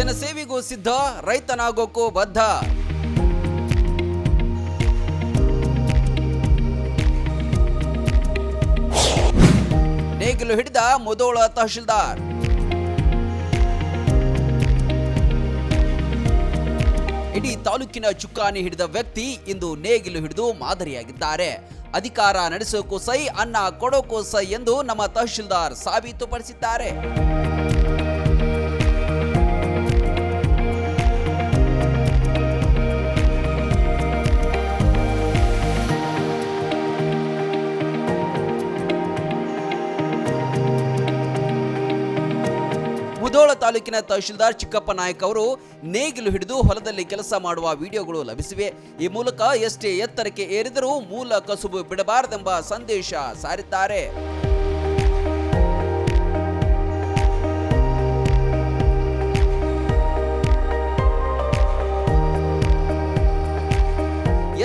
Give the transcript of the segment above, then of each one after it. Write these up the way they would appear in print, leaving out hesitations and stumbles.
ಜನಸೇವೆಗೂ ಸಿದ್ಧ, ರೈತನಾಗೋಕ್ಕೂ ಬದ್ಧ. ನೇಗಿಲು ಹಿಡಿದ ಮುಧೋಳ ತಹಶೀಲ್ದಾರ್. ಇಡೀ ತಾಲೂಕಿನ ಚುಕ್ಕಾಣಿ ಹಿಡಿದ ವ್ಯಕ್ತಿ ಇಂದು ನೇಗಿಲು ಹಿಡಿದು ಮಾದರಿಯಾಗಿದ್ದಾರೆ. ಅಧಿಕಾರ ನಡೆಸೋಕು ಸೈ, ಅನ್ನ ಕೊಡೋಕು ಸೈ ಎಂದು ನಮ್ಮ ತಹಶೀಲ್ದಾರ್ ಸಾಬೀತುಪಡಿಸಿದ್ದಾರೆ. ಮುಧೋಳ ತಾಲೂಕಿನ ತಹಶೀಲ್ದಾರ್ ಚಿಕ್ಕಪ್ಪ ನಾಯಕ್ ಅವರು ನೇಗಿಲು ಹಿಡಿದು ಹೊಲದಲ್ಲಿ ಕೆಲಸ ಮಾಡುವ ವಿಡಿಯೋಗಳು ಲಭಿಸಿವೆ. ಈ ಮೂಲಕ ಎಷ್ಟೇ ಎತ್ತರಕ್ಕೆ ಏರಿದರೂ ಮೂಲ ಕಸುಬು ಬಿಡಬಾರದೆಂಬ ಸಂದೇಶ ಸಾರಿದ್ದಾರೆ.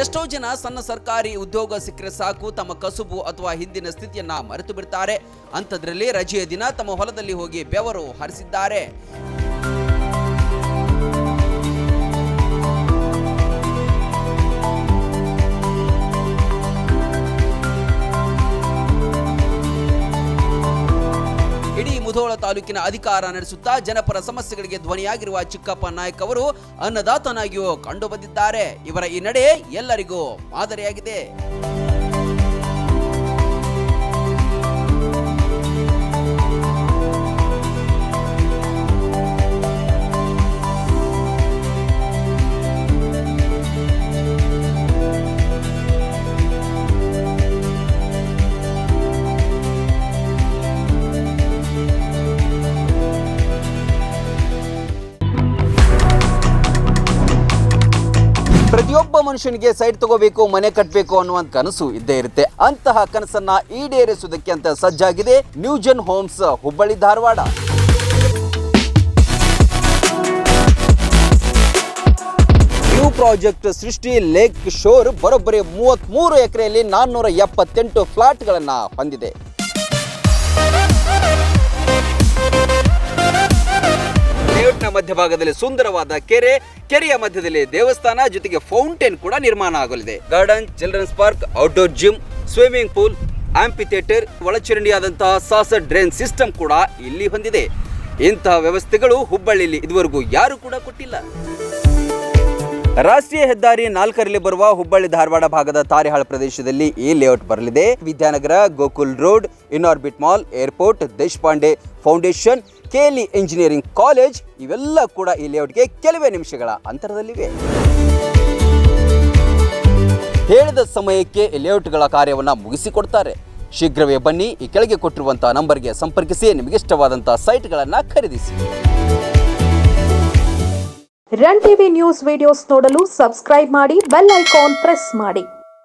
ಎಷ್ಟೋ ಜನ ಸಣ್ಣ ಸರ್ಕಾರಿ ಉದ್ಯೋಗ ಸಿಕ್ಕರೆ ಸಾಕು ತಮ್ಮ ಕಸುಬು ಅಥವಾ ಹಿಂದಿನ ಸ್ಥಿತಿಯನ್ನ ಮರೆತು ಬಿಡ್ತಾರೆ. ಅಂಥದ್ರಲ್ಲಿ ರಜೆಯ ದಿನ ತಮ್ಮ ಹೊಲದಲ್ಲಿ ಹೋಗಿ ಬೆವರು ಹರಿಸಿದ್ದಾರೆ. ಇಡೀ ಮುಧೋಳ ತಾಲೂಕಿನ ಅಧಿಕಾರ ನಡೆಸುತ್ತಾ ಜನಪರ ಸಮಸ್ಯೆಗಳಿಗೆ ಧ್ವನಿಯಾಗಿರುವ ಚಿಕ್ಕಪ್ಪ ನಾಯಕ್ ಅವರು ಅನ್ನದಾತನಾಗಿಯೂ ಕಂಡು ಬಂದಿದ್ದಾರೆ. ಇವರ ಈ ನಡೆ ಎಲ್ಲರಿಗೂ ಮಾದರಿಯಾಗಿದೆ. ಪ್ರತಿಯೊಬ್ಬ ಮನುಷ್ಯನಿಗೆ ಸೈಟ್ ತಗೋಬೇಕು, ಮನೆ ಕಟ್ಟಬೇಕು ಅನ್ನುವಂತ ಕನಸು ಇದ್ದೇ ಇರುತ್ತೆ. ಅಂತಹ ಕನಸನ್ನ ಈಡೇರಿಸುವುದಕ್ಕೆ ಅಂತ ಸಜ್ಜಾಗಿದೆ Newgen homes Hubballi Dharwad. New project Srushti lake shore ಬರೋಬ್ಬರಿ 33 ಎಕರೆಯಲ್ಲಿ 478 ಫ್ಲಾಟ್ಗಳನ್ನ ಹೊಂದಿದೆ. ಲೇಔಟ್ನ ಮಧ್ಯಭಾಗದಲ್ಲಿ ಸುಂದರವಾದ ಕೆರೆಯ ಮಧ್ಯದಲ್ಲಿ ದೇವಸ್ಥಾನ, ಜೊತೆಗೆ ಫೌಂಟೇನ್ ಕೂಡ ನಿರ್ಮಾಣ ಆಗಲಿದೆ. Garden, children's park, outdoor gym, swimming pool, amphitheatre, ಒಳಚರಂಡಿಯಾದಂತಹ ಸಾಸರ್ ಡ್ರೈನ್ ಸಿಸ್ಟಮ್ ಕೂಡ ಇಲ್ಲಿ ಹೊಂದಿದೆ. ಇಂತಹ ವ್ಯವಸ್ಥೆಗಳು ಹುಬ್ಬಳ್ಳಿಯಲ್ಲಿ ಇದುವರೆಗೂ ಯಾರು ಕೂಡ ಕೊಟ್ಟಿಲ್ಲ. ರಾಷ್ಟ್ರೀಯ ಹೆದ್ದಾರಿ 4ರಲ್ಲಿ ಬರುವ ಹುಬ್ಬಳ್ಳಿ ಧಾರವಾಡ ಭಾಗದ ತಾರೆಹಾಳ್ ಪ್ರದೇಶದಲ್ಲಿ ಈ ಲೇಔಟ್ ಬರಲಿದೆ. Vidyanagar, Gokul road, Inorbit mall, airport, Deshpande foundation, KLE engineering college ಇವೆಲ್ಲ ಕೂಡ ಈ ಲೇಔಟ್ಗೆ ಕೆಲವೇ ನಿಮಿಷಗಳ ಅಂತರದಲ್ಲಿವೆ. ಹೇಳಿದ ಸಮಯಕ್ಕೆ ಲೇಔಟ್ಗಳ ಕಾರ್ಯವನ್ನು ಮುಗಿಸಿಕೊಡ್ತಾರೆ. ಶೀಘ್ರವೇ ಬನ್ನಿ, ಈ ಕೆಳಗೆ ಕೊಟ್ಟಿರುವಂತಹ ನಂಬರ್ಗೆ ಸಂಪರ್ಕಿಸಿ ನಿಮಗೆ ಇಷ್ಟವಾದಂತಹ ಸೈಟ್ಗಳನ್ನು ಖರೀದಿಸಿ. ರನ್ ಟಿವಿ ನ್ಯೂಸ್ ವಿಡಿಯೋಸ್ ನೋಡಲು ಸಬ್ಸ್ಕ್ರೈಬ್ ಮಾಡಿ, ಬೆಲ್ ಐಕಾನ್ ಪ್ರೆಸ್ ಮಾಡಿ.